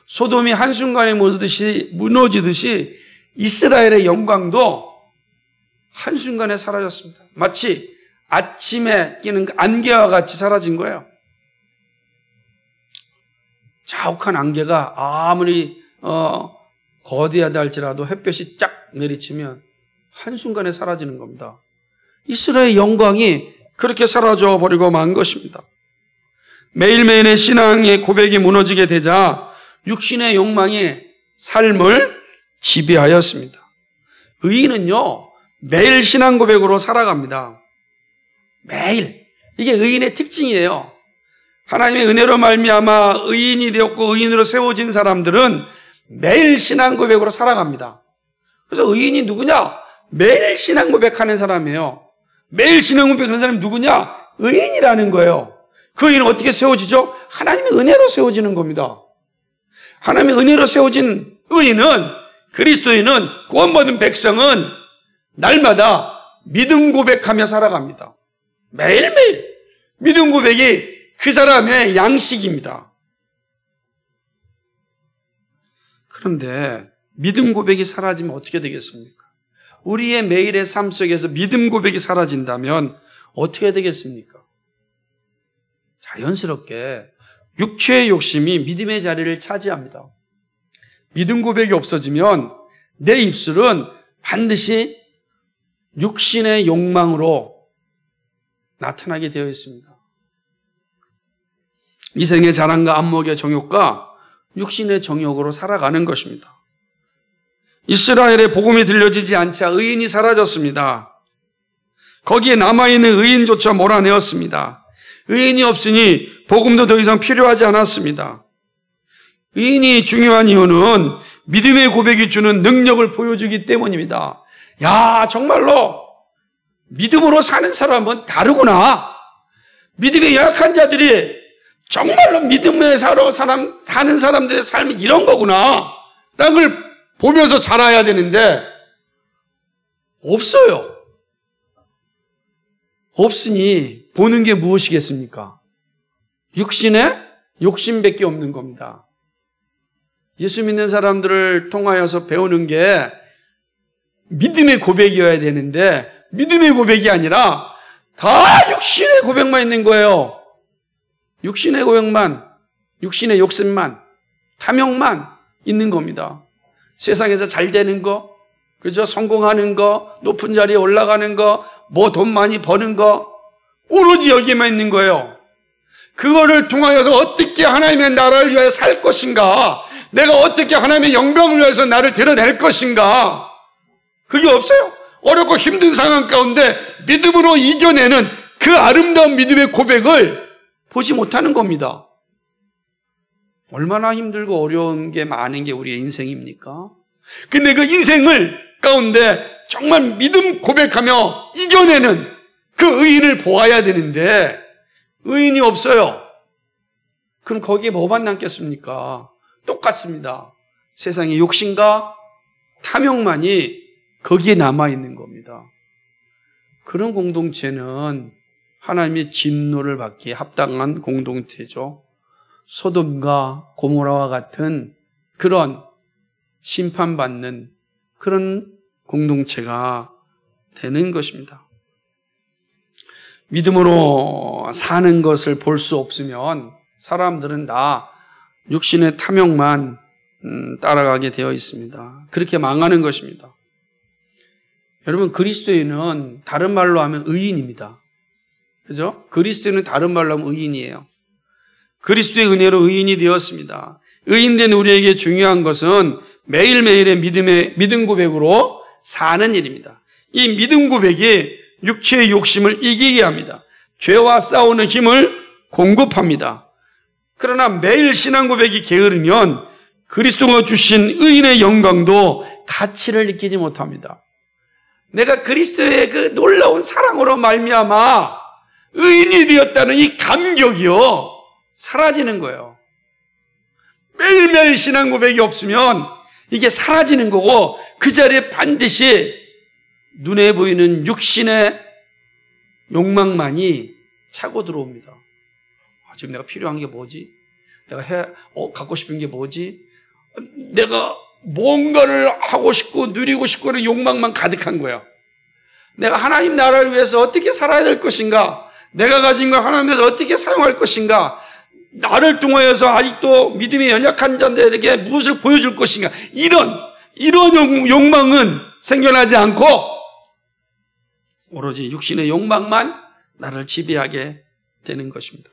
소돔이 한순간에 무너지듯이 이스라엘의 영광도 한순간에 사라졌습니다. 마치 아침에 끼는 안개와 같이 사라진 거예요. 자욱한 안개가 아무리 거대하다 할지라도 햇볕이 쫙 내리치면 한순간에 사라지는 겁니다. 이스라엘의 영광이 그렇게 사라져 버리고 만 것입니다. 매일매일의 신앙의 고백이 무너지게 되자 육신의 욕망이 삶을 지배하였습니다. 의인은요, 매일 신앙 고백으로 살아갑니다. 매일. 이게 의인의 특징이에요. 하나님의 은혜로 말미암아 의인이 되었고 의인으로 세워진 사람들은 매일 신앙 고백으로 살아갑니다. 그래서 의인이 누구냐? 매일 신앙 고백하는 사람이에요. 매일 신앙 고백하는 사람이 누구냐? 의인이라는 거예요. 그 의인은 어떻게 세워지죠? 하나님의 은혜로 세워지는 겁니다. 하나님의 은혜로 세워진 의인은, 그리스도인은, 구원받은 백성은 날마다 믿음 고백하며 살아갑니다. 매일매일 믿음 고백이 그 사람의 양식입니다. 그런데 믿음 고백이 사라지면 어떻게 되겠습니까? 우리의 매일의 삶 속에서 믿음 고백이 사라진다면 어떻게 되겠습니까? 자연스럽게 육체의 욕심이 믿음의 자리를 차지합니다. 믿음 고백이 없어지면 내 입술은 반드시 육신의 욕망으로 나타나게 되어 있습니다. 이생의 자랑과 안목의 정욕과 육신의 정욕으로 살아가는 것입니다. 이스라엘의 복음이 들려지지 않자 의인이 사라졌습니다. 거기에 남아있는 의인조차 몰아내었습니다. 의인이 없으니 복음도 더 이상 필요하지 않았습니다. 의인이 중요한 이유는 믿음의 고백이 주는 능력을 보여주기 때문입니다. 야, 정말로 믿음으로 사는 사람은 다르구나. 믿음에 연약한 자들이 정말로 믿음에 사는 사람들의 삶이 이런 거구나 라는 걸 보면서 살아야 되는데 없어요. 없으니 보는 게 무엇이겠습니까? 욕심밖에 없는 겁니다. 예수 믿는 사람들을 통하여서 배우는 게 믿음의 고백이어야 되는데 믿음의 고백이 아니라 다 육신의 고백만 있는 거예요. 육신의 고백만, 육신의 욕심만, 탐욕만 있는 겁니다. 세상에서 잘 되는 거, 그죠? 성공하는 거, 높은 자리에 올라가는 거, 뭐 돈 많이 버는 거, 오로지 여기에만 있는 거예요. 그거를 통하여서 어떻게 하나님의 나라를 위하여 살 것인가, 내가 어떻게 하나님의 영광을 위해서 나를 드러낼 것인가, 그게 없어요. 어렵고 힘든 상황 가운데 믿음으로 이겨내는 그 아름다운 믿음의 고백을 보지 못하는 겁니다. 얼마나 힘들고 어려운 게 많은 게 우리의 인생입니까? 근데 그 인생을 가운데 정말 믿음 고백하며 이겨내는 그 의인을 보아야 되는데 의인이 없어요. 그럼 거기에 뭐만 남겠습니까? 똑같습니다. 세상의 욕심과 탐욕만이 거기에 남아있는 겁니다. 그런 공동체는 하나님의 진노를 받기에 합당한 공동체죠. 소돔과 고모라와 같은 그런 심판받는 그런 공동체가 되는 것입니다. 믿음으로 사는 것을 볼 수 없으면 사람들은 다 육신의 탐욕만 따라가게 되어 있습니다. 그렇게 망하는 것입니다. 여러분, 그리스도인은 다른 말로 하면 의인입니다. 그죠? 그리스도인은 다른 말로 하면 의인이에요. 그리스도의 은혜로 의인이 되었습니다. 의인된 우리에게 중요한 것은 매일매일의 믿음 고백으로 사는 일입니다. 이 믿음 고백이 육체의 욕심을 이기게 합니다. 죄와 싸우는 힘을 공급합니다. 그러나 매일 신앙 고백이 게으르면 그리스도가 주신 의인의 영광도 가치를 느끼지 못합니다. 내가 그리스도의 그 놀라운 사랑으로 말미암아 의인이 되었다는 이 감격이요 사라지는 거예요. 매일매일 신앙 고백이 없으면 이게 사라지는 거고 그 자리에 반드시 눈에 보이는 육신의 욕망만이 차고 들어옵니다. 지금 내가 필요한 게 뭐지? 내가 갖고 싶은 게 뭐지? 내가 뭔가를 하고 싶고 누리고 싶고 하는 욕망만 가득한 거예요. 내가 하나님 나라를 위해서 어떻게 살아야 될 것인가? 내가 가진 걸 하나님께서 어떻게 사용할 것인가? 나를 통하여서 아직도 믿음이 연약한 자들에게 무엇을 보여줄 것인가? 이런 욕망은 생겨나지 않고 오로지 육신의 욕망만 나를 지배하게 되는 것입니다.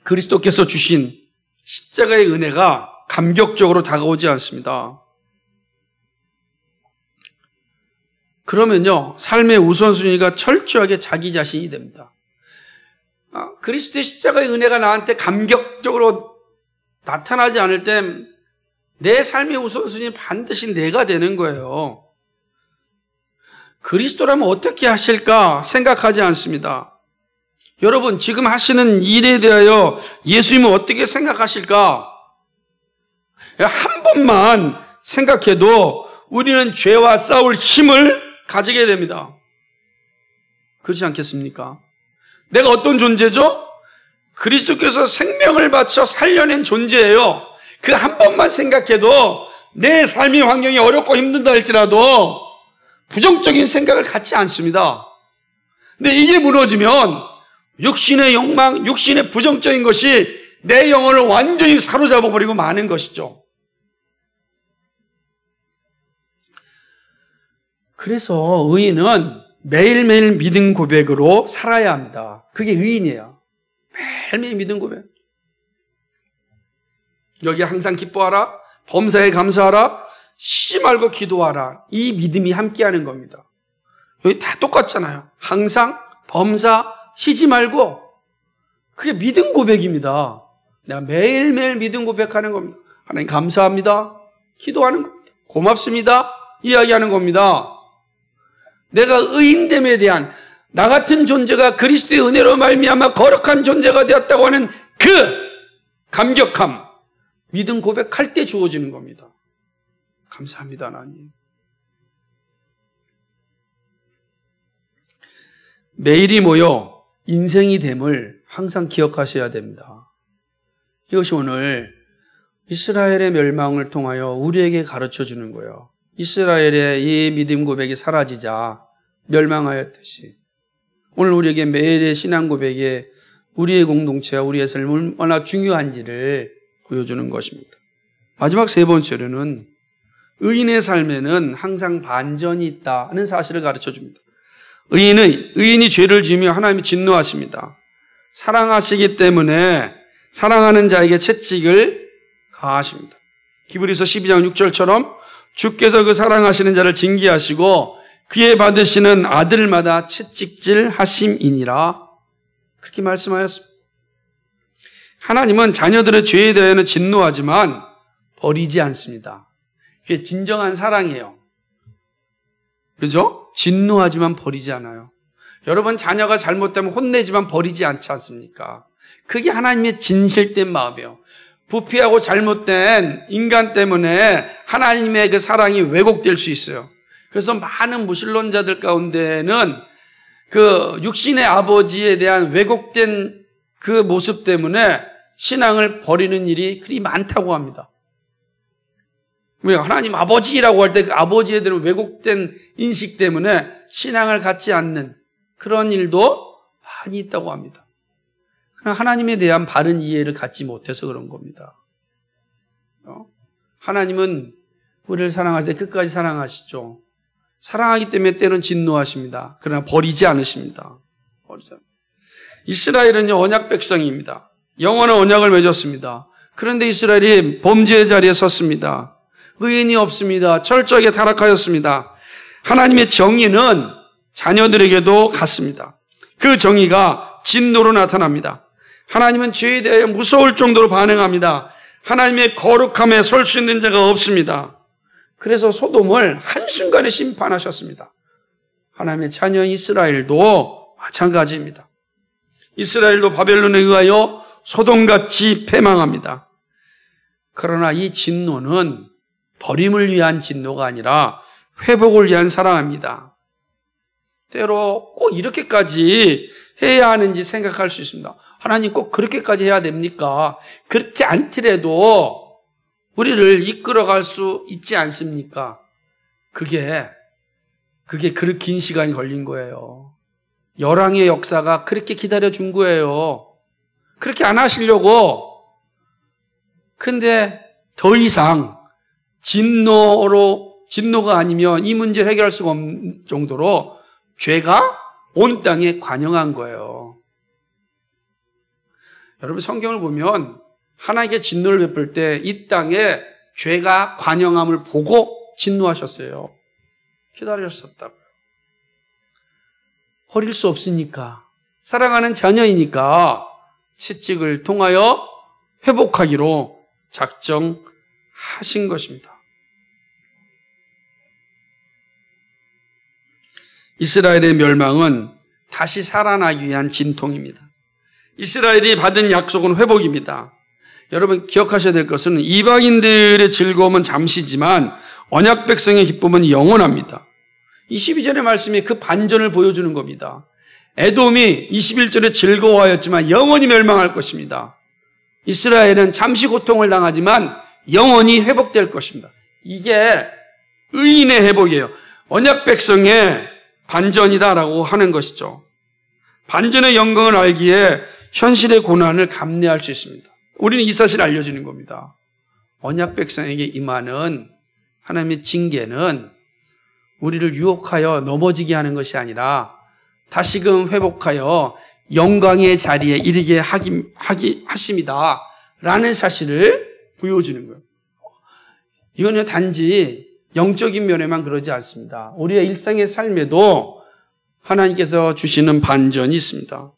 그리스도께서 주신 십자가의 은혜가 감격적으로 다가오지 않습니다. 그러면요, 삶의 우선순위가 철저하게 자기 자신이 됩니다. 그리스도의 십자가의 은혜가 나한테 감격적으로 나타나지 않을 때 내 삶의 우선순위는 반드시 내가 되는 거예요. 그리스도라면 어떻게 하실까 생각하지 않습니다. 여러분, 지금 하시는 일에 대하여 예수님은 어떻게 생각하실까? 한 번만 생각해도 우리는 죄와 싸울 힘을 가지게 됩니다. 그렇지 않겠습니까? 내가 어떤 존재죠? 그리스도께서 생명을 바쳐 살려낸 존재예요. 그 한 번만 생각해도 내 삶의 환경이 어렵고 힘든다 할지라도 부정적인 생각을 갖지 않습니다. 근데 이게 무너지면 육신의 욕망, 육신의 부정적인 것이 내 영혼을 완전히 사로잡아버리고 마는 것이죠. 그래서 의인은 매일매일 믿음 고백으로 살아야 합니다. 그게 의인이에요. 매일매일 믿음 고백. 여기 항상 기뻐하라, 범사에 감사하라, 쉬지 말고 기도하라. 이 믿음이 함께하는 겁니다. 여기 다 똑같잖아요. 항상, 범사, 쉬지 말고. 그게 믿음 고백입니다. 내가 매일매일 믿음 고백하는 겁니다. 하나님 감사합니다. 기도하는 겁니다. 고맙습니다. 이야기하는 겁니다. 내가 의인됨에 대한 나 같은 존재가 그리스도의 은혜로 말미암아 거룩한 존재가 되었다고 하는 그 감격함, 믿음 고백할 때 주어지는 겁니다. 감사합니다, 하나님. 매일이 모여 인생이 됨을 항상 기억하셔야 됩니다. 이것이 오늘 이스라엘의 멸망을 통하여 우리에게 가르쳐 주는 거예요. 이스라엘의 이 믿음 고백이 사라지자 멸망하였듯이 오늘 우리에게 매일의 신앙 고백에 우리의 공동체와 우리의 삶은 얼마나 중요한지를 보여주는 것입니다. 마지막 세 번째로는 의인의 삶에는 항상 반전이 있다는 사실을 가르쳐 줍니다. 의인이 죄를 지으며 하나님이 진노하십니다. 사랑하시기 때문에 사랑하는 자에게 채찍을 가하십니다. 히브리서 12장 6절처럼 주께서 그 사랑하시는 자를 징계하시고 그의 받으시는 아들마다 채찍질 하심이니라. 그렇게 말씀하였습니다. 하나님은 자녀들의 죄에 대해서는 진노하지만 버리지 않습니다. 그게 진정한 사랑이에요. 그죠? 진노하지만 버리지 않아요. 여러분 자녀가 잘못되면 혼내지만 버리지 않지 않습니까? 그게 하나님의 진실된 마음이에요. 부패하고 잘못된 인간 때문에 하나님의 그 사랑이 왜곡될 수 있어요. 그래서 많은 무신론자들 가운데는 그 육신의 아버지에 대한 왜곡된 그 모습 때문에 신앙을 버리는 일이 그리 많다고 합니다. 왜 하나님 아버지라고 할 때 그 아버지에 대한 왜곡된 인식 때문에 신앙을 갖지 않는 그런 일도 많이 있다고 합니다. 그러나 하나님에 대한 바른 이해를 갖지 못해서 그런 겁니다. 하나님은 우리를 사랑하실 때 끝까지 사랑하시죠. 사랑하기 때문에 때는 진노하십니다. 그러나 버리지 않으십니다. 이스라엘은요 언약 백성입니다. 영원한 언약을 맺었습니다. 그런데 이스라엘이 범죄의 자리에 섰습니다. 의인이 없습니다. 철저하게 타락하였습니다. 하나님의 정의는 자녀들에게도 갔습니다. 그 정의가 진노로 나타납니다. 하나님은 죄에 대해 무서울 정도로 반응합니다. 하나님의 거룩함에 설 수 있는 자가 없습니다. 그래서 소돔을 한순간에 심판하셨습니다. 하나님의 자녀 이스라엘도 마찬가지입니다. 이스라엘도 바벨론에 의하여 소돔같이 패망합니다. 그러나 이 진노는 버림을 위한 진노가 아니라 회복을 위한 사랑입니다. 때로 꼭 이렇게까지 해야 하는지 생각할 수 있습니다. 하나님 꼭 그렇게까지 해야 됩니까? 그렇지 않더라도 우리를 이끌어갈 수 있지 않습니까? 그게 그렇게 긴 시간이 걸린 거예요. 열왕의 역사가 그렇게 기다려준 거예요. 그렇게 안 하시려고. 근데 더 이상 진노가 아니면 이 문제를 해결할 수가 없는 정도로 죄가 온 땅에 관영한 거예요. 여러분 성경을 보면 하나님께 진노를 베풀 때 이 땅에 죄가 관영함을 보고 진노하셨어요. 기다리셨다고요. 버릴 수 없으니까 사랑하는 자녀이니까 채찍을 통하여 회복하기로 작정하신 것입니다. 이스라엘의 멸망은 다시 살아나기 위한 진통입니다. 이스라엘이 받은 약속은 회복입니다. 여러분 기억하셔야 될 것은 이방인들의 즐거움은 잠시지만 언약 백성의 기쁨은 영원합니다. 22절의 말씀이 그 반전을 보여주는 겁니다. 에돔이 21절에 즐거워하였지만 영원히 멸망할 것입니다. 이스라엘은 잠시 고통을 당하지만 영원히 회복될 것입니다. 이게 의인의 회복이에요. 언약 백성의 반전이다라고 하는 것이죠. 반전의 영광을 알기에 현실의 고난을 감내할 수 있습니다. 우리는 이 사실을 알려주는 겁니다. 언약 백성에게 임하는 하나님의 징계는 우리를 유혹하여 넘어지게 하는 것이 아니라 다시금 회복하여 영광의 자리에 이르게 하십니다. 라는 사실을 보여주는 거예요. 이거는 단지 영적인 면에만 그러지 않습니다. 우리의 일상의 삶에도 하나님께서 주시는 반전이 있습니다.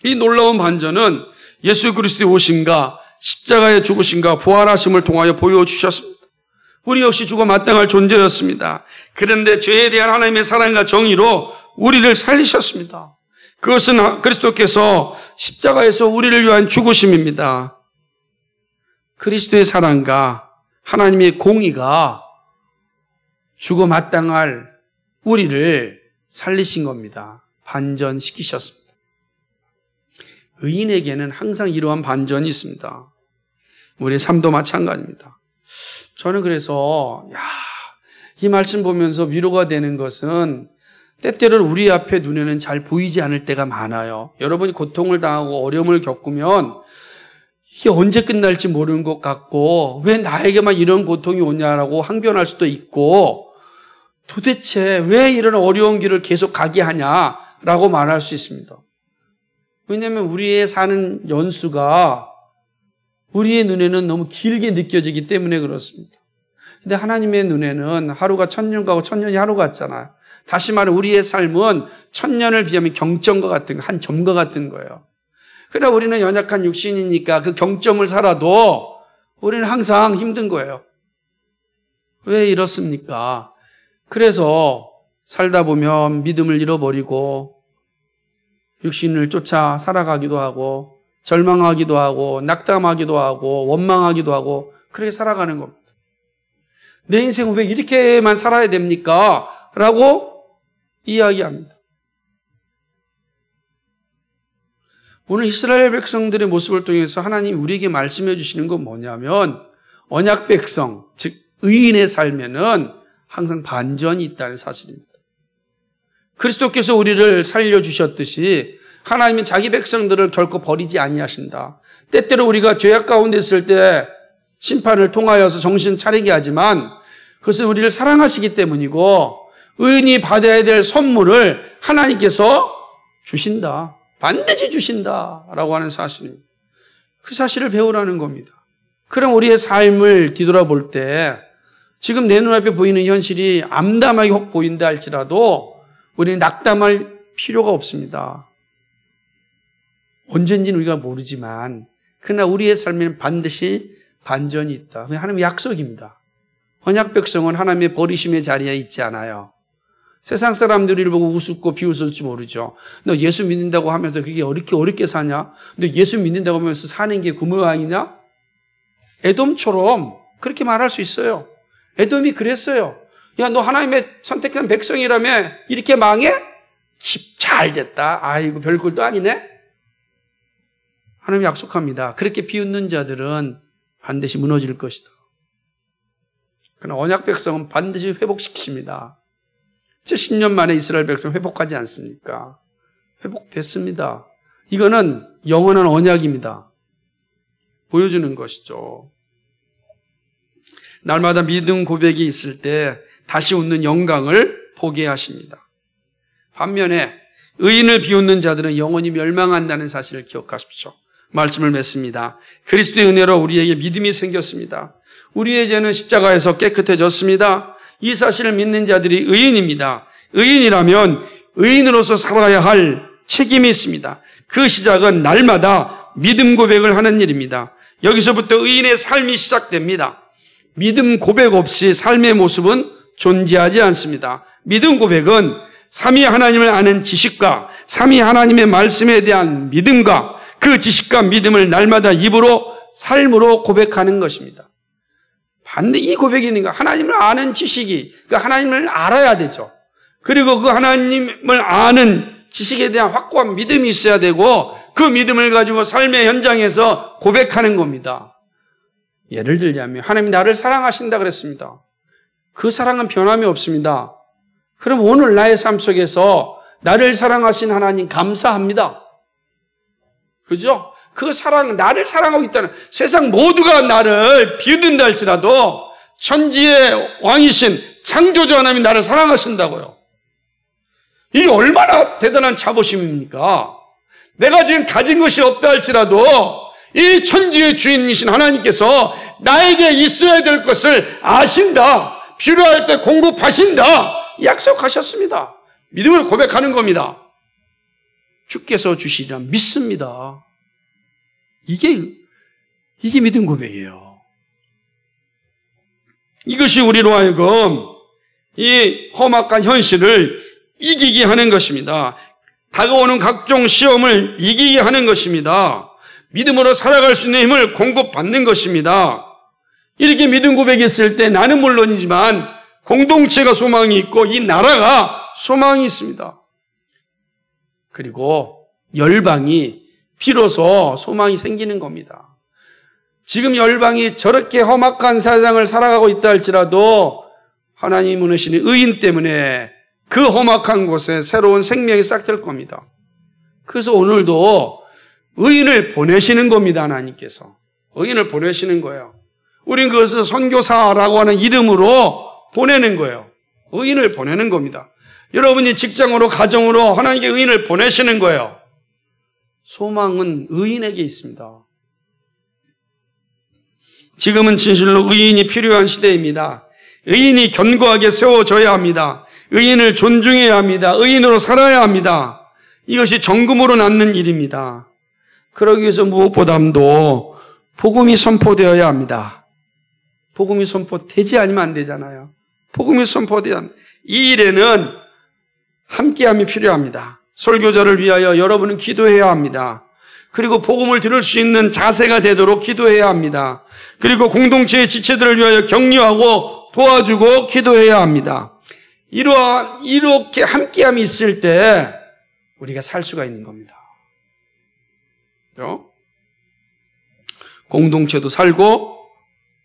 이 놀라운 반전은 예수 그리스도의 오심과 십자가의 죽으심과 부활하심을 통하여 보여주셨습니다. 우리 역시 죽어 마땅할 존재였습니다. 그런데 죄에 대한 하나님의 사랑과 정의로 우리를 살리셨습니다. 그것은 그리스도께서 십자가에서 우리를 위한 죽으심입니다. 그리스도의 사랑과 하나님의 공의가 죽어 마땅할 우리를 살리신 겁니다. 반전시키셨습니다. 의인에게는 항상 이러한 반전이 있습니다. 우리의 삶도 마찬가지입니다. 저는 그래서 이 말씀 보면서 위로가 되는 것은 때때로 우리 앞에 눈에는 잘 보이지 않을 때가 많아요. 여러분이 고통을 당하고 어려움을 겪으면 이게 언제 끝날지 모르는 것 같고 왜 나에게만 이런 고통이 오냐라고 항변할 수도 있고 도대체 왜 이런 어려운 길을 계속 가게 하냐라고 말할 수 있습니다. 왜냐하면 우리의 사는 연수가 우리의 눈에는 너무 길게 느껴지기 때문에 그렇습니다. 근데 하나님의 눈에는 하루가 1000년 가고 1000년이 하루 같잖아요. 다시 말해 우리의 삶은 1000년을 비하면 경점과 같은 한 점과 같은 거예요. 그러나 우리는 연약한 육신이니까 그 경점을 살아도 우리는 항상 힘든 거예요. 왜 이렇습니까? 그래서 살다 보면 믿음을 잃어버리고 육신을 쫓아 살아가기도 하고 절망하기도 하고 낙담하기도 하고 원망하기도 하고 그렇게 살아가는 겁니다. 내 인생은 왜 이렇게만 살아야 됩니까? 라고 이야기합니다. 오늘 이스라엘 백성들의 모습을 통해서 하나님이 우리에게 말씀해 주시는 건 뭐냐면 언약 백성, 즉 의인의 삶에는 항상 반전이 있다는 사실입니다. 그리스도께서 우리를 살려주셨듯이 하나님은 자기 백성들을 결코 버리지 아니하신다. 때때로 우리가 죄악 가운데 있을 때 심판을 통하여서 정신 차리게 하지만 그것은 우리를 사랑하시기 때문이고 의인이 받아야 될 선물을 하나님께서 주신다. 반드시 주신다라고 하는 사실입니다. 그 사실을 배우라는 겁니다. 그럼 우리의 삶을 뒤돌아볼 때 지금 내 눈앞에 보이는 현실이 암담하게 혹 보인다 할지라도 우리는 낙담할 필요가 없습니다. 언젠지는 우리가 모르지만 그러나 우리의 삶에는 반드시 반전이 있다. 하나님의 약속입니다. 언약 백성은 하나님의 버리심의 자리에 있지 않아요. 세상 사람들을 보고 우습고 비웃을지 모르죠. 너 예수 믿는다고 하면서 그게 어렵게 사냐? 너 예수 믿는다고 하면서 사는 게 그 모양이냐? 에돔처럼 그렇게 말할 수 있어요. 에돔이 그랬어요. 야, 너 하나님의 선택한 백성이라며 이렇게 망해? 잘 됐다. 아이고 별꼴도 아니네. 하나님이 약속합니다. 그렇게 비웃는 자들은 반드시 무너질 것이다. 그러나 언약 백성은 반드시 회복시키십니다. 70년 만에 이스라엘 백성 회복하지 않습니까? 회복됐습니다. 이거는 영원한 언약입니다. 보여주는 것이죠. 날마다 믿음 고백이 있을 때 다시 웃는 영광을 보게 하십니다. 반면에 의인을 비웃는 자들은 영원히 멸망한다는 사실을 기억하십시오. 말씀을 맺습니다. 그리스도의 은혜로 우리에게 믿음이 생겼습니다. 우리의 죄는 십자가에서 깨끗해졌습니다. 이 사실을 믿는 자들이 의인입니다. 의인이라면 의인으로서 살아야 할 책임이 있습니다. 그 시작은 날마다 믿음 고백을 하는 일입니다. 여기서부터 의인의 삶이 시작됩니다. 믿음 고백 없이 삶의 모습은 존재하지 않습니다. 믿음 고백은 삼위 하나님을 아는 지식과 삼위 하나님의 말씀에 대한 믿음과 그 지식과 믿음을 날마다 입으로 삶으로 고백하는 것입니다. 반드시 이 고백이 있는가? 하나님을 아는 지식이, 그 하나님을 알아야 되죠. 그리고 그 하나님을 아는 지식에 대한 확고한 믿음이 있어야 되고 그 믿음을 가지고 삶의 현장에서 고백하는 겁니다. 예를 들자면 하나님이 나를 사랑하신다 그랬습니다. 그 사랑은 변함이 없습니다. 그럼 오늘 나의 삶 속에서 나를 사랑하신 하나님 감사합니다. 그죠? 그 사랑, 나를 사랑하고 있다는 세상 모두가 나를 비웃는다 할지라도 천지의 왕이신 창조주 하나님이 나를 사랑하신다고요. 이게 얼마나 대단한 자부심입니까? 내가 지금 가진 것이 없다 할지라도 이 천지의 주인이신 하나님께서 나에게 있어야 될 것을 아신다. 필요할 때 공급하신다. 약속하셨습니다. 믿음으로 고백하는 겁니다. 주께서 주시리라 믿습니다. 이게 믿음 고백이에요. 이것이 우리로 하여금 이 험악한 현실을 이기게 하는 것입니다. 다가오는 각종 시험을 이기게 하는 것입니다. 믿음으로 살아갈 수 있는 힘을 공급받는 것입니다. 이렇게 믿음 고백이 있을 때 나는 물론이지만 공동체가 소망이 있고 이 나라가 소망이 있습니다. 그리고 열방이 비로소 소망이 생기는 겁니다. 지금 열방이 저렇게 험악한 세상을 살아가고 있다 할지라도 하나님 은혜시는 의인 때문에 그 험악한 곳에 새로운 생명이 싹 들 겁니다. 그래서 오늘도 의인을 보내시는 겁니다. 하나님께서. 의인을 보내시는 거예요. 우린 그것을 선교사라고 하는 이름으로 보내는 거예요. 의인을 보내는 겁니다. 여러분이 직장으로 가정으로 하나님께 의인을 보내시는 거예요. 소망은 의인에게 있습니다. 지금은 진실로 의인이 필요한 시대입니다. 의인이 견고하게 세워져야 합니다. 의인을 존중해야 합니다. 의인으로 살아야 합니다. 이것이 정금으로 낳는 일입니다. 그러기 위해서 무엇보다도 복음이 선포되어야 합니다. 복음이 선포되지 않으면 안 되잖아요. 복음이 선포되어야 합니다. 이 일에는 함께함이 필요합니다. 설교자를 위하여 여러분은 기도해야 합니다. 그리고 복음을 들을 수 있는 자세가 되도록 기도해야 합니다. 그리고 공동체의 지체들을 위하여 격려하고 도와주고 기도해야 합니다. 이렇게 함께함이 있을 때 우리가 살 수가 있는 겁니다. 그렇죠? 공동체도 살고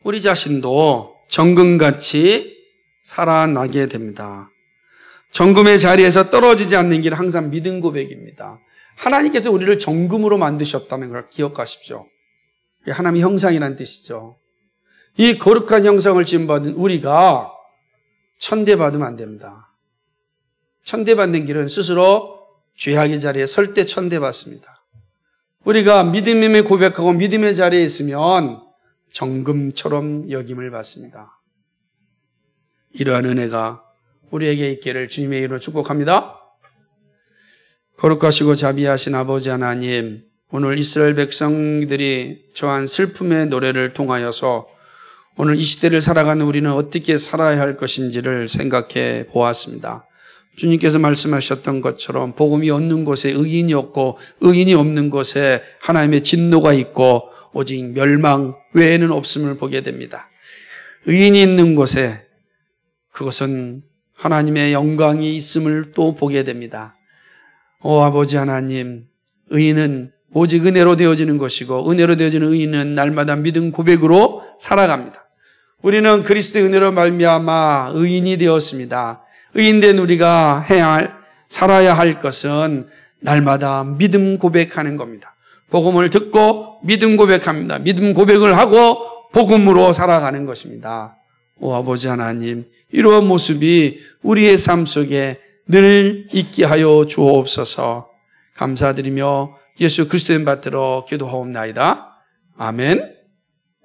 우리 자신도 정금같이 살아나게 됩니다. 정금의 자리에서 떨어지지 않는 길은 항상 믿음 고백입니다. 하나님께서 우리를 정금으로 만드셨다는 걸 기억하십시오. 이게 하나님의 형상이라는 뜻이죠. 이 거룩한 형상을 지음받은 우리가 천대받으면 안 됩니다. 천대받는 길은 스스로 죄악의 자리에 설 때 천대받습니다. 우리가 믿음의 고백하고 믿음의 자리에 있으면 정금처럼 여김을 받습니다. 이러한 은혜가 우리에게 있기를 주님의 이름으로 축복합니다. 거룩하시고 자비하신 아버지 하나님, 오늘 이스라엘 백성들이 저한 슬픔의 노래를 통하여서 오늘 이 시대를 살아가는 우리는 어떻게 살아야 할 것인지를 생각해 보았습니다. 주님께서 말씀하셨던 것처럼 복음이 없는 곳에 의인이 없고 의인이 없는 곳에 하나님의 진노가 있고 오직 멸망 외에는 없음을 보게 됩니다. 의인이 있는 곳에 그것은 하나님의 영광이 있음을 또 보게 됩니다. 오 아버지 하나님, 의인은 오직 은혜로 되어지는 것이고 은혜로 되어지는 의인은 날마다 믿음 고백으로 살아갑니다. 우리는 그리스도의 은혜로 말미암아 의인이 되었습니다. 의인된 우리가 살아야 할 것은 날마다 믿음 고백하는 겁니다. 복음을 듣고 믿음 고백합니다. 믿음 고백을 하고 복음으로 살아가는 것입니다. 오 아버지 하나님, 이러한 모습이 우리의 삶 속에 늘 있게 하여 주옵소서. 감사드리며 예수 그리스도의 이름 받들어 기도하옵나이다. 아멘.